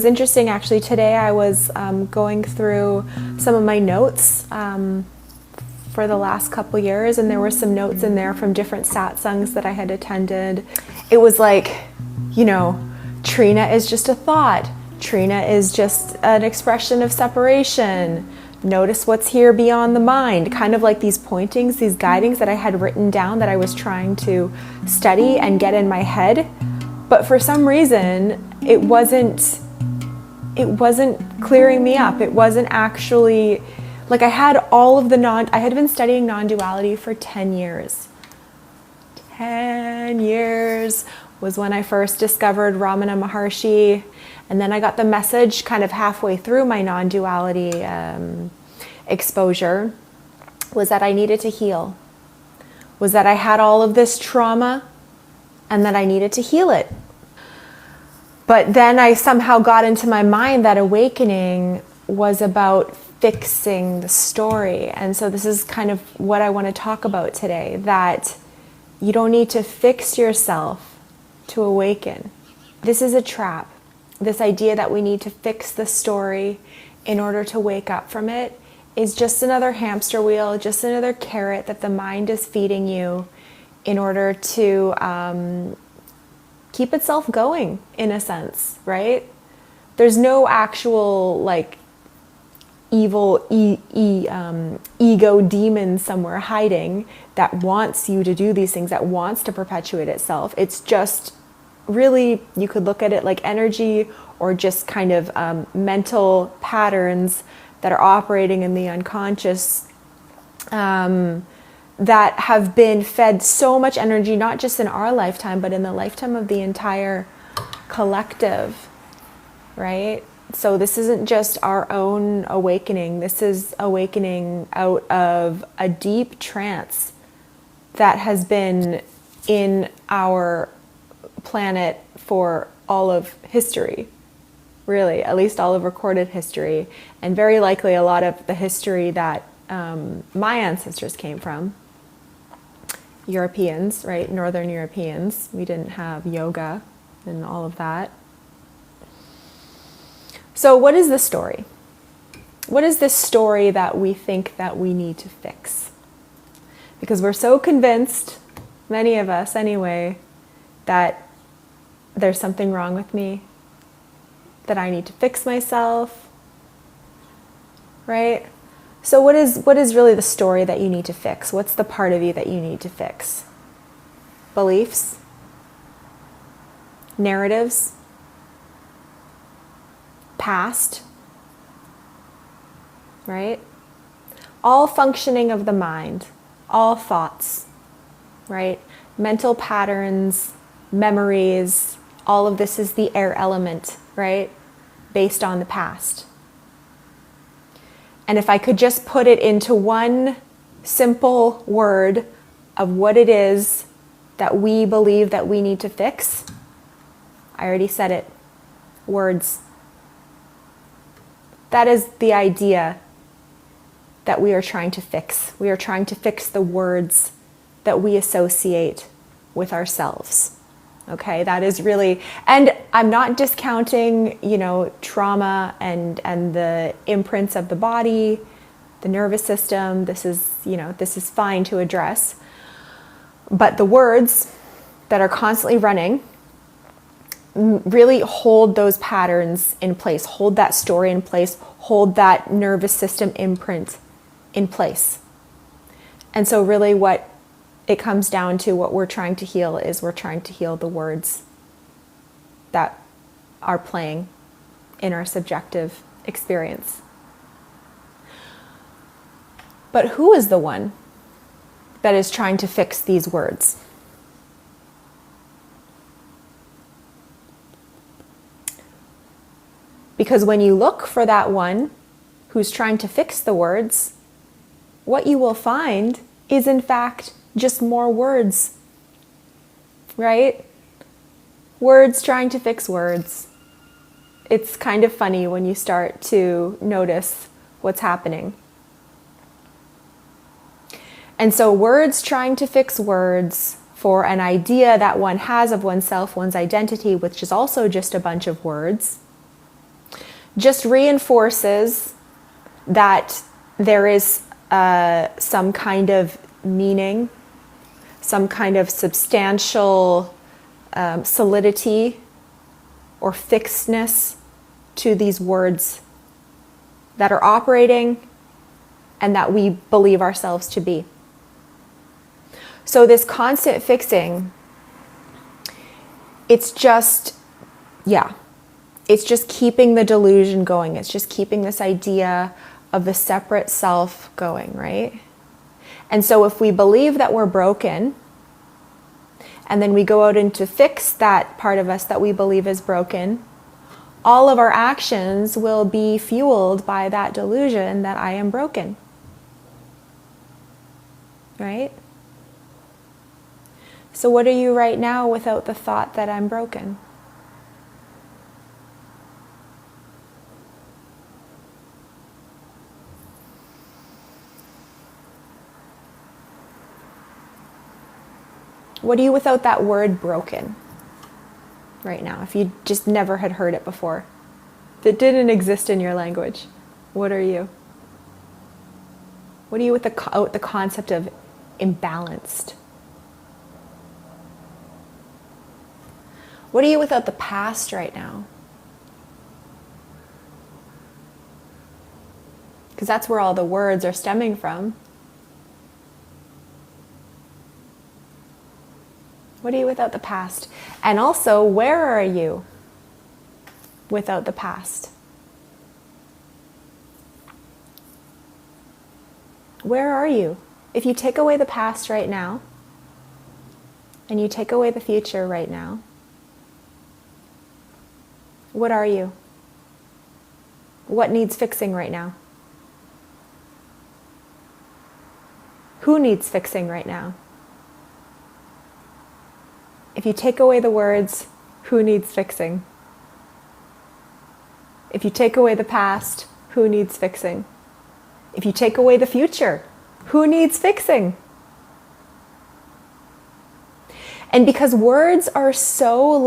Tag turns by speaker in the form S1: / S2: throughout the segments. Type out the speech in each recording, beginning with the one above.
S1: It's interesting, actually. Today I was going through some of my notes for the last couple years, and there were some notes in there from different satsangs that I had attended. It was like, Trina is just a thought. Trina is just an expression of separation. Notice what's here beyond the mind. Kind of like these pointings, these guidings that I had written down that I was trying to study and get in my head. But for some reason, it wasn't clearing me up. It wasn't actually, like I had been studying non-duality for 10 years. 10 years was when I first discovered Ramana Maharshi. And then I got the message kind of halfway through my non-duality exposure, was that I needed to heal. Was that I had all of this trauma and that I needed to heal it. But then I somehow got into my mind that awakening was about fixing the story. And so this is kind of what I want to talk about today, that you don't need to fix yourself to awaken. This is a trap. This idea that we need to fix the story in order to wake up from it is just another hamster wheel, just another carrot that the mind is feeding you in order to keep itself going, in a sense, right? There's no actual evil ego demon somewhere hiding that wants you to do these things, that wants to perpetuate itself. It's just really, you could look at it like energy or just kind of mental patterns that are operating in the unconscious that have been fed so much energy, not just in our lifetime, but in the lifetime of the entire collective, right? So this isn't just our own awakening. This is awakening out of a deep trance that has been in our planet for all of history, really, at least all of recorded history, and very likely a lot of the history that my ancestors came from. Europeans, right? Northern Europeans. We didn't have yoga and all of that. So what is the story? What is this story that we think that we need to fix? Because we're so convinced, many of us anyway, that there's something wrong with me, that I need to fix myself, right? So what is really the story that you need to fix? What's the part of you that you need to fix? Beliefs? Narratives? Past? Right? All functioning of the mind, all thoughts, right? Mental patterns, memories, all of this is the air element, right? Based on the past. And if I could just put it into one simple word of what it is that we believe that we need to fix, I already said it, words. That is the idea that we are trying to fix. We are trying to fix the words that we associate with ourselves. Okay, that is really, and I'm not discounting, trauma and the imprints of the body, the nervous system. This is fine to address. But the words that are constantly running really hold those patterns in place, hold that story in place, hold that nervous system imprint in place. And so really what it comes down to, what we're trying to heal, is we're trying to heal the words that are playing in our subjective experience. But who is the one that is trying to fix these words? Because when you look for that one who's trying to fix the words, what you will find is in fact just more words, right? Words trying to fix words. It's kind of funny when you start to notice what's happening. And so words trying to fix words for an idea that one has of oneself, one's identity, which is also just a bunch of words, just reinforces that there is some kind of meaning, some kind of substantial solidity or fixedness to these words that are operating and that we believe ourselves to be. So this constant fixing, it's just keeping the delusion going. It's just keeping this idea of the separate self going, right? And so if we believe that we're broken, and then we go out and to fix that part of us that we believe is broken, all of our actions will be fueled by that delusion that I am broken. Right? So what are you right now without the thought that I'm broken? What are you without that word broken right now? If you just never had heard it before, if it didn't exist in your language, what are you? What are you with the concept of imbalanced? What are you without the past right now? Because that's where all the words are stemming from. What are you without the past? And also, where are you without the past? Where are you? If you take away the past right now, and you take away the future right now, what are you? What needs fixing right now? Who needs fixing right now? If you take away the words, who needs fixing? If you take away the past, who needs fixing? If you take away the future, who needs fixing? And because words are so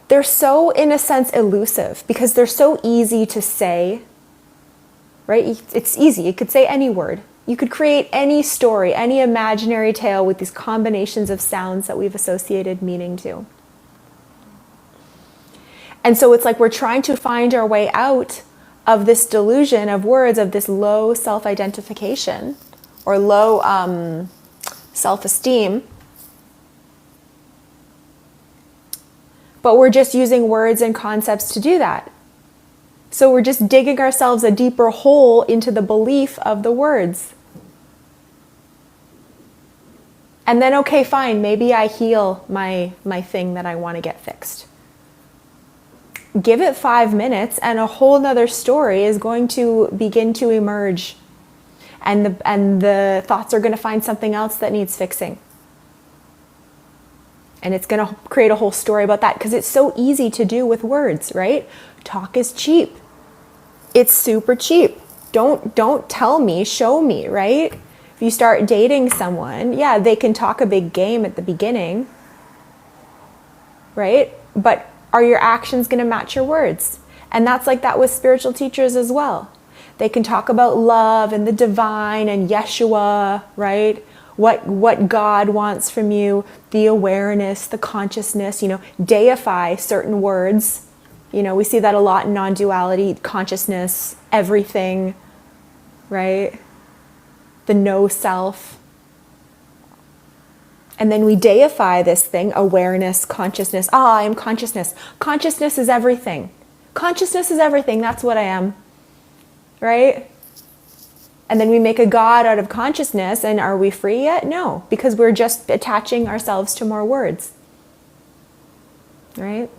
S1: they're so, in a sense, elusive, because they're so easy to say, right? It's easy. You could say any word. You could create any story, any imaginary tale with these combinations of sounds that we've associated meaning to. And so it's like we're trying to find our way out of this delusion of words, of this low self-identification or low self-esteem. But we're just using words and concepts to do that. So we're just digging ourselves a deeper hole into the belief of the words. And then, okay, fine, maybe I heal my thing that I want to get fixed. Give it 5 minutes and a whole nother story is going to begin to emerge. And the thoughts are going to find something else that needs fixing. And it's going to create a whole story about that because it's so easy to do with words, right? Talk is cheap. It's super cheap. Don't tell me, show me, right? If you start dating someone, yeah, they can talk a big game at the beginning, right? But are your actions going to match your words? And that's like that with spiritual teachers as well. They can talk about love and the divine and Yeshua, right? What God wants from you, the awareness, the consciousness, deify certain words. We see that a lot in non-duality, consciousness, everything, right? The no self. And then we deify this thing, awareness, consciousness. I am consciousness. Consciousness is everything. Consciousness is everything. That's what I am, right? And then we make a God out of consciousness, and are we free yet? No, because we're just attaching ourselves to more words, right?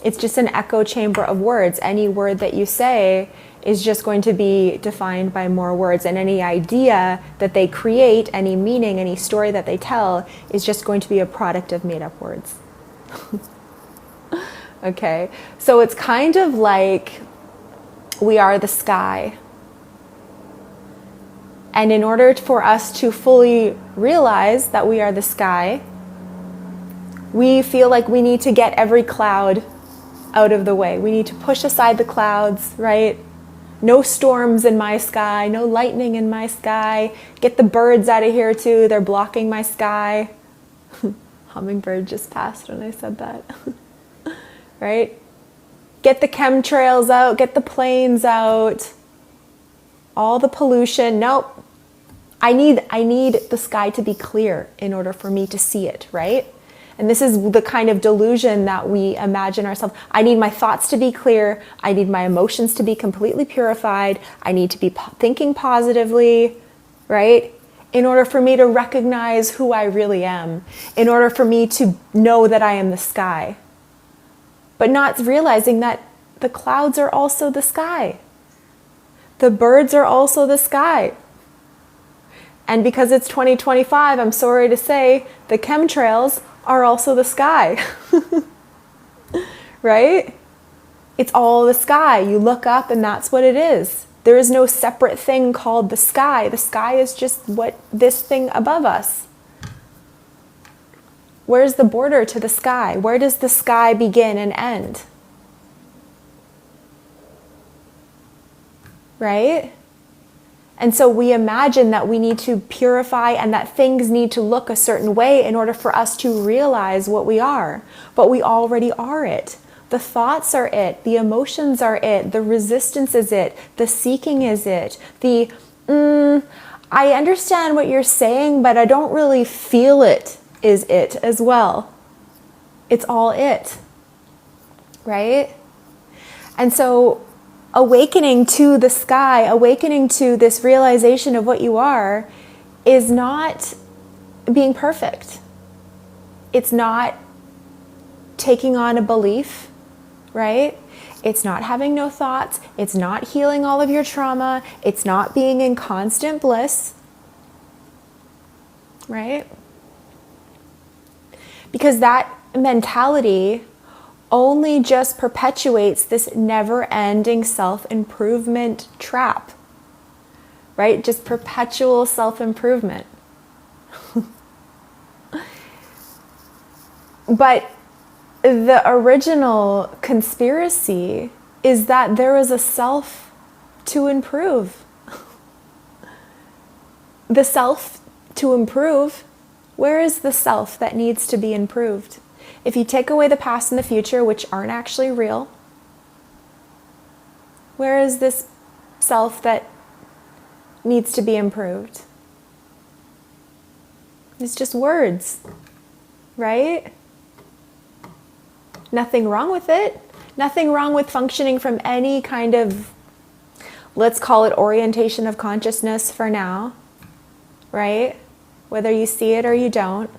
S1: It's just an echo chamber of words. Any word that you say is just going to be defined by more words, and any idea that they create, any meaning, any story that they tell is just going to be a product of made-up words. Okay, so it's kind of like we are the sky. And in order for us to fully realize that we are the sky, We feel like we need to get every cloud out of the way. We need to push aside the clouds, right? No storms in my sky, no lightning in my sky. Get the birds out of here too, they're blocking my sky. Hummingbird just passed when I said that. Right? Get the chemtrails out, get the planes out. All the pollution. Nope. I need the sky to be clear in order for me to see it, right? And this is the kind of delusion that we imagine ourselves. I need my thoughts to be clear. I need my emotions to be completely purified. I need to be thinking positively, right? In order for me to recognize who I really am. In order for me to know that I am the sky. But not realizing that the clouds are also the sky. The birds are also the sky. And because it's 2025, I'm sorry to say, the chemtrails are also the sky. Right? It's all the sky. You look up and that's what it is. There is no separate thing called the sky. The sky is just this thing above us. Where's the border to the sky? Where does the sky begin and end? Right? And so we imagine that we need to purify and that things need to look a certain way in order for us to realize what we are. But we already are it. The thoughts are it. The emotions are it. The resistance is it. The seeking is it. I understand what you're saying, but I don't really feel it is it as well. It's all it. Right? And so awakening to the sky, awakening to this realization of what you are, is not being perfect. It's not taking on a belief, right? It's not having no thoughts. It's not healing all of your trauma. It's not being in constant bliss, right? Because that mentality only just perpetuates this never-ending self-improvement trap, right? Just perpetual self-improvement. But the original conspiracy is that there is a self to improve. The self to improve, where is the self that needs to be improved? If you take away the past and the future, which aren't actually real, where is this self that needs to be improved? It's just words, right? Nothing wrong with it. Nothing wrong with functioning from any kind of, let's call it orientation of consciousness for now, right? Whether you see it or you don't.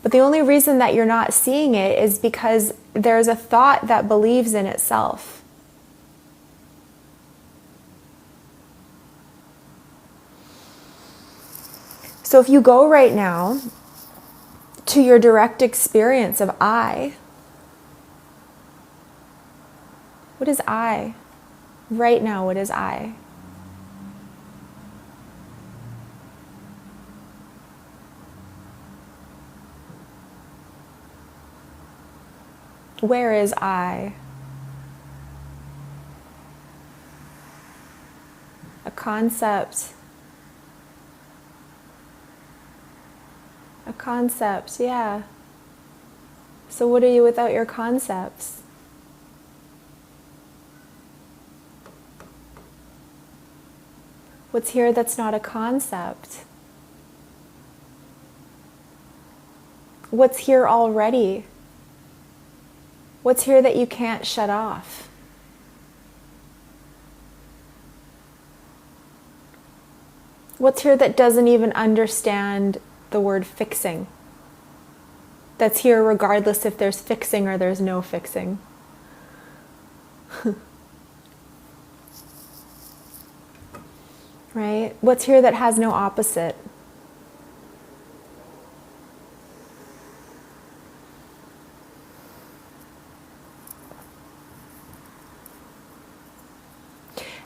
S1: But the only reason that you're not seeing it is because there's a thought that believes in itself. So if you go right now to your direct experience of I, what is I? Right now, what is I? Where is I? A concept. A concept, yeah. So what are you without your concepts? What's here that's not a concept? What's here already? What's here that you can't shut off? What's here that doesn't even understand the word fixing? That's here regardless if there's fixing or there's no fixing. Right? What's here that has no opposite?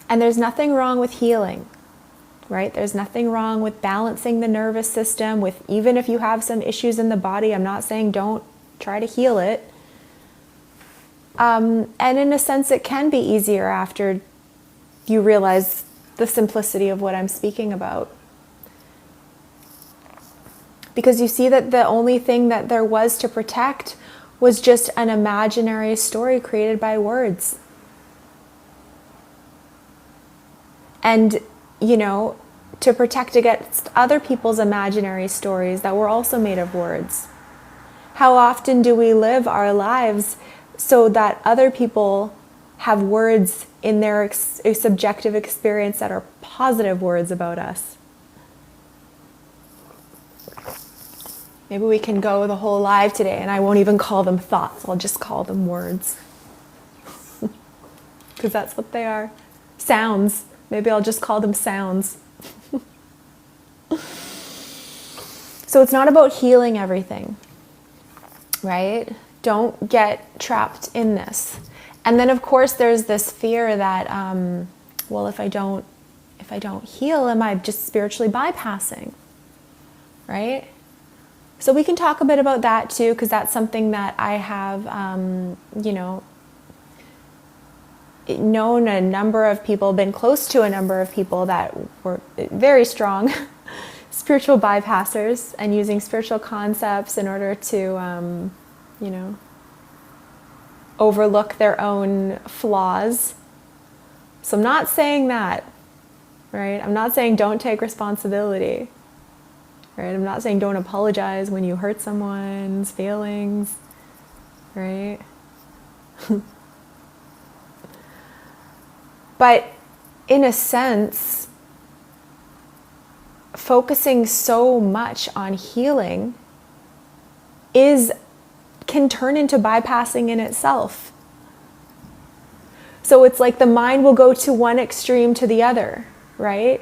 S1: And there's nothing wrong with healing. right? There's nothing wrong with balancing the nervous system, with even if you have some issues in the body. I'm not saying don't try to heal it. And in a sense, it can be easier after you realize the simplicity of what I'm speaking about. Because you see that the only thing that there was to protect was just an imaginary story created by words. And, you know, to protect against other people's imaginary stories that were also made of words. How often do we live our lives so that other people have words in their subjective experience that are positive words about us? Maybe we can go the whole live today and I won't even call them thoughts. I'll just call them words. Because that's what they are. Sounds. Maybe I'll just call them sounds. So it's not about healing everything, right? Don't get trapped in this. And then of course there's this fear that, well, if I don't heal, am I just spiritually bypassing, right? So we can talk a bit about that too, because that's something that I have, known a number of people, been close to a number of people that were very strong spiritual bypassers and using spiritual concepts in order to, overlook their own flaws. So I'm not saying that, right? I'm not saying don't take responsibility, right? I'm not saying don't apologize when you hurt someone's feelings, right? But in a sense, focusing so much on healing can turn into bypassing in itself. So it's like the mind will go to one extreme to the other, right?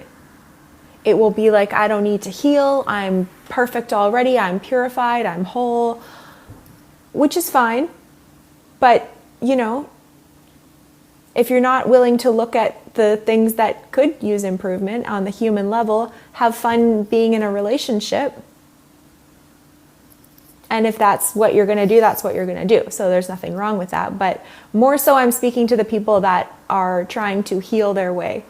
S1: It will be like, I don't need to heal, I'm perfect already, I'm purified, I'm whole, which is fine. But, if you're not willing to look at the things that could use improvement on the human level, have fun being in a relationship. And if that's what you're going to do, that's what you're going to do. So there's nothing wrong with that. But more so I'm speaking to the people that are trying to heal their way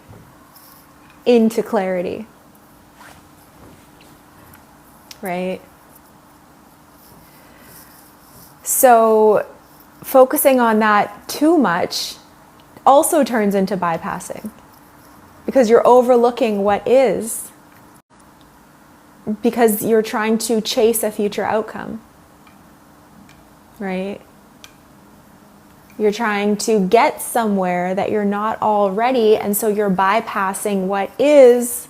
S1: into clarity. Right? So focusing on that too much also turns into bypassing, because you're overlooking what is, because you're trying to chase a future outcome, right? You're trying to get somewhere that you're not already, and so you're bypassing what is,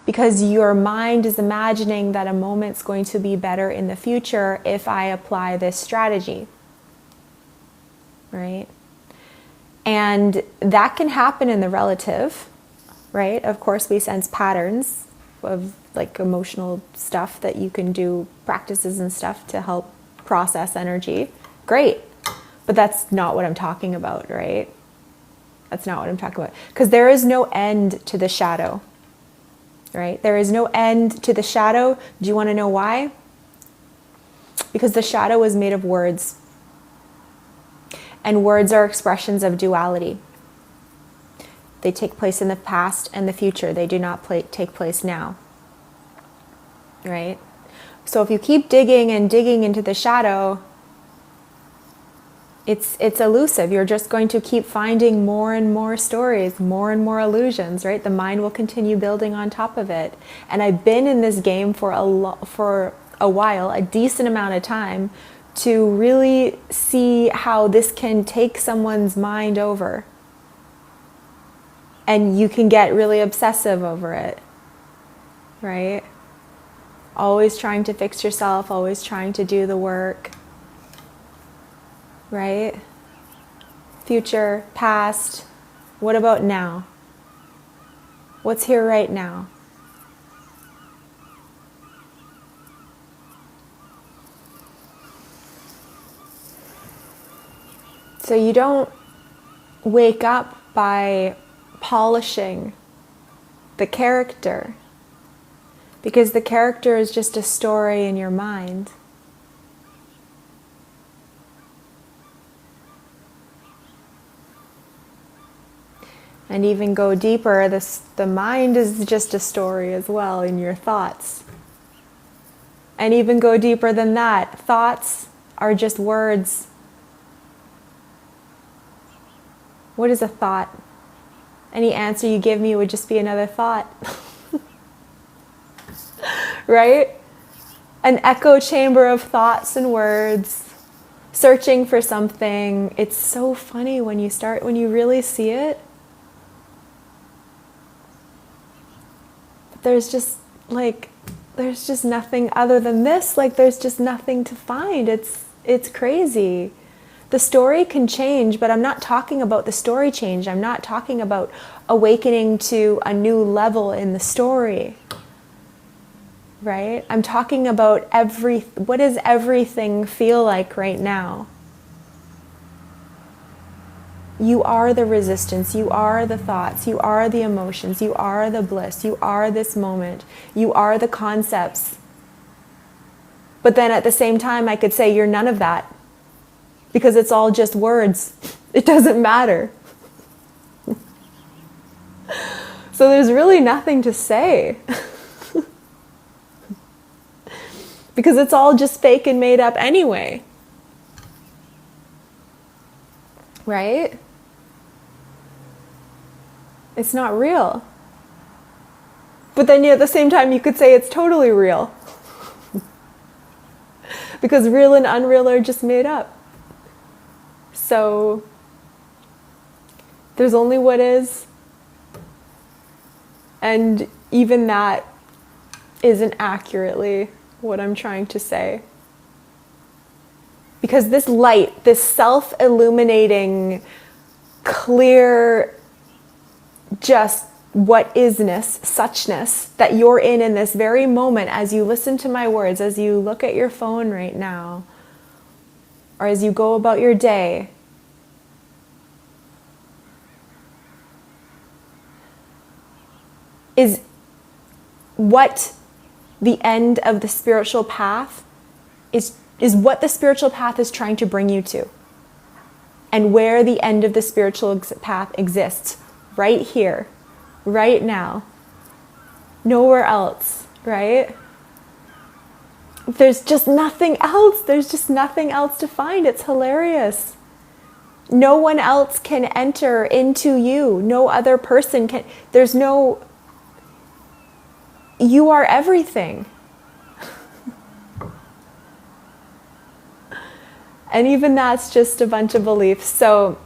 S1: because your mind is imagining that a moment's going to be better in the future if I apply this strategy, right? And that can happen in the relative, right? Of course, we sense patterns of like emotional stuff that you can do, practices and stuff to help process energy. Great. But that's not what I'm talking about, right? That's not what I'm talking about. Because there is no end to the shadow, right? There is no end to the shadow. Do you want to know why? Because the shadow is made of words. And words are expressions of duality. They take place in the past and the future. They do not take place now. Right? So if you keep digging and digging into the shadow, it's elusive. You're just going to keep finding more and more stories, more and more illusions, right? The mind will continue building on top of it. And I've been in this game for a while, a decent amount of time, to really see how this can take someone's mind over. And you can get really obsessive over it, right? Always trying to fix yourself, always trying to do the work, right? Future, past, what about now? What's here right now? So you don't wake up by polishing the character. Because the character is just a story in your mind. And even go deeper, the mind is just a story as well in your thoughts. And even go deeper than that, thoughts are just words. What is a thought? Any answer you give me would just be another thought. Right? An echo chamber of thoughts and words, searching for something. It's so funny when you really see it. There's just nothing other than this. Like, there's just nothing to find. It's crazy. The story can change, but I'm not talking about the story change. I'm not talking about awakening to a new level in the story. Right? I'm talking about what does everything feel like right now? You are the resistance, you are the thoughts, you are the emotions, you are the bliss, you are this moment, you are the concepts. But then at the same time, I could say you're none of that, because it's all just words. It doesn't matter. So there's really nothing to say. Because it's all just fake and made up anyway. Right? It's not real. But then at the same time, you could say it's totally real. Because real and unreal are just made up. So there's only what is. And even that isn't accurately what I'm trying to say. Because this light, this self-illuminating, clear, just what isness, suchness that you're in this very moment as you listen to my words, as you look at your phone right now, or as you go about your day, is what the end of the spiritual path is what the spiritual path is trying to bring you to. And where the end of the spiritual path exists. Right here. Right now. Nowhere else. Right? There's just nothing else. There's just nothing else to find. It's hilarious. No one else can enter into you. No other person can. There's no... You are everything. And even that's just a bunch of beliefs. So,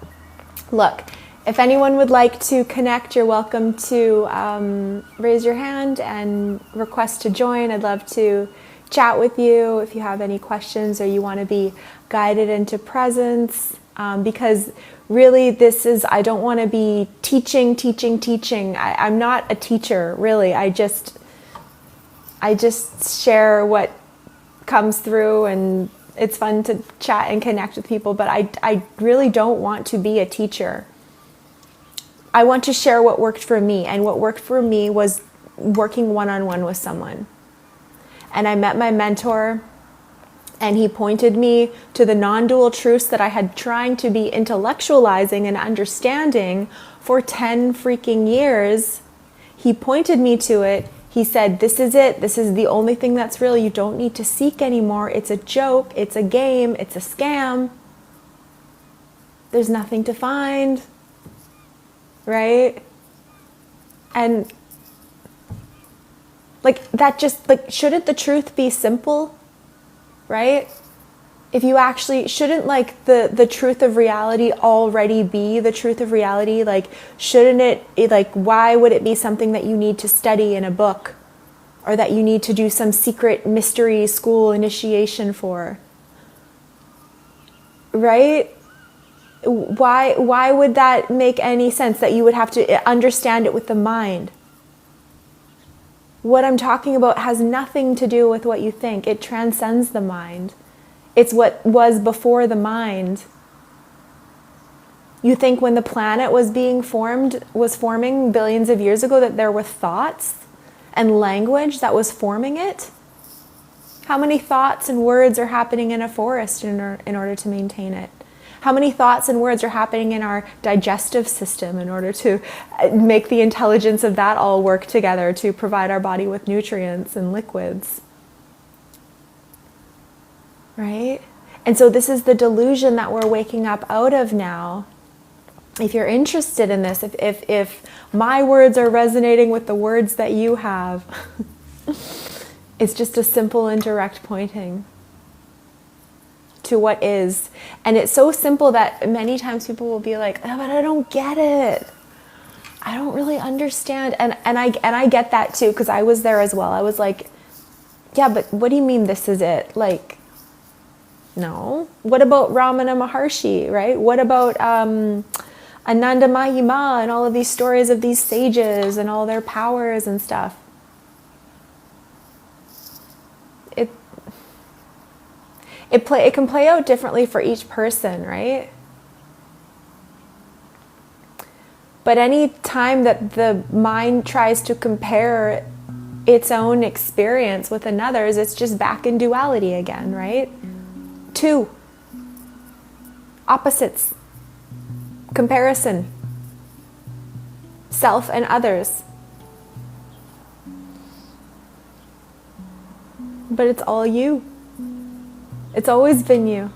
S1: look, if anyone would like to connect, you're welcome to raise your hand and request to join. I'd love to chat with you if you have any questions or you want to be guided into presence. Because really I don't want to be teaching. I'm not a teacher, really. I just share what comes through, and it's fun to chat and connect with people, but I really don't want to be a teacher. I want to share what worked for me, and what worked for me was working one-on-one with someone. And I met my mentor, and he pointed me to the non-dual truths that I had trying to be intellectualizing and understanding for 10 freaking years. He pointed me to it. He said, this is it. This is the only thing that's real. You don't need to seek anymore. It's a joke. It's a game. It's a scam. There's nothing to find. Right? And shouldn't the truth be simple? Right? If you actually, shouldn't the truth of reality already be the truth of reality? Shouldn't it, why would it be something that you need to study in a book, or that you need to do some secret mystery school initiation for? Right? Why would that make any sense, that you would have to understand it with the mind? What I'm talking about has nothing to do with what you think. It transcends the mind. It's what was before the mind. You think when the planet was forming billions of years ago, that there were thoughts and language that was forming it? How many thoughts and words are happening in a forest in order to maintain it? How many thoughts and words are happening in our digestive system in order to make the intelligence of that all work together to provide our body with nutrients and liquids? Right? And so this is the delusion that we're waking up out of now. If you're interested in this, if my words are resonating with the words that you have, it's just a simple and direct pointing to what is. And it's so simple that many times people will be like, oh, but I don't get it. I don't really understand. And I get that too, because I was there as well. I was like, yeah, but what do you mean this is it? Like, no. What about Ramana Maharshi, right? What about Ananda Mahima and all of these stories of these sages and all their powers and stuff? It can play out differently for each person, right? But any time that the mind tries to compare its own experience with another's, it's just back in duality again, right? Two opposites, comparison, self and others. But it's all you. It's always been you.